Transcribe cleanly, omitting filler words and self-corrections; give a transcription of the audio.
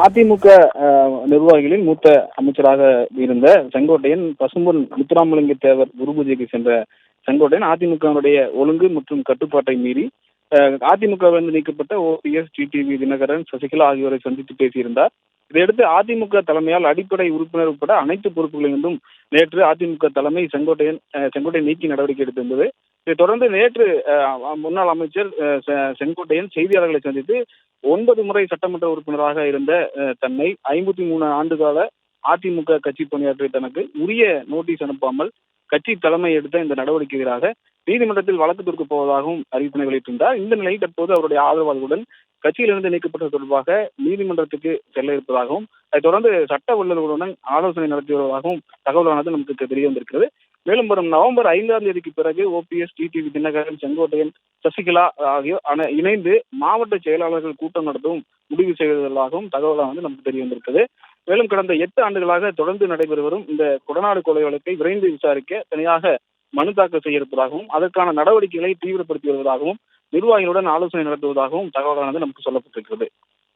அதிமுக நிர்வாகிகளில் மூத்த அமைச்சராக இருந்த செங்கோட்டையன் பசும்பொன் முத்துராமலிங்க தேவர் குரு பூஜைக்கு சென்ற செங்கோட்டையன் அதிமுகவுடைய ஒழுங்கு மற்றும் கட்டுப்பாட்டை மீறி அதிமுகவிலிருந்து நீக்கப்பட்ட ஓபிஎஸ், டிடிவி தினகரன், சசிகலா ஆகியோரை சந்தித்து பேசியிருந்தார். இதையடுத்து அதிமுக தலைமையால் அடிப்படை உறுப்பினர் உட்பட அனைத்து பொறுப்புகளிலிருந்தும் நேற்று அதிமுக தலைமை செங்கோட்டையன் நீக்கி நடவடிக்கை எடுத்திருந்தது. இதைத் தொடர்ந்து நேற்று முன்னாள் அமைச்சர் செங்கோட்டையன் செய்தியாளர்களை சந்தித்து 9 முறை சட்டமன்ற உறுப்பினராக இருந்த தன்னை 53 ஆண்டுகால அதிமுக கட்சி பணியாற்றிய தனக்கு உரிய நோட்டீஸ் அனுப்பாமல் கட்சி தலைமை எடுத்த இந்த நடவடிக்கை எதிராக நீதிமன்றத்தில் வழக்கு தொடுக்கப் போவதாகவும் அறிவிப்பினை வெளியிட்டிருந்தார். இந்த நிலையில் தற்போது அவருடைய ஆதரவாளர்களுடன் கட்சியிலிருந்து நீக்கப்பட்டது தொடர்பாக நீதிமன்றத்துக்கு செல்ல இருப்பதாகவும் அதைத் தொடர்ந்து சட்ட வல்லுநர்களுடன் ஆலோசனை நடத்தி வருவதாகவும் தகவலானது நமக்கு தெரிய வந்திருக்கிறது. மேலும் வரும் நவம்பர் 5ஆம் தேதிக்கு பிறகு ஓபிஎஸ், டிடிவி தினகரன், செங்கோட்டையன், சசிகலா ஆகியோர் இணைந்து மாவட்ட செயலாளர்கள் கூட்டம் நடத்தவும் முடிவு செய்வதாகவும் தகவலானது நமக்கு தெரிய வந்திருக்கிறது. மேலும் கடந்த 8 ஆண்டுகளாக தொடர்ந்து நடைபெறு வரும் இந்த கொடநாடு கொலை வழக்கை விரைந்து விசாரிக்க தனியாக மனு தாக்கல் செய்ய இருப்பதாகவும் அதற்கான நடவடிக்கைகளை தீவிரப்படுத்தி வருவதாகவும் நிர்வாகிகளுடன் ஆலோசனை நடத்துவதாகவும் தகவலானது நமக்கு சொல்லப்பட்டிருக்கிறது.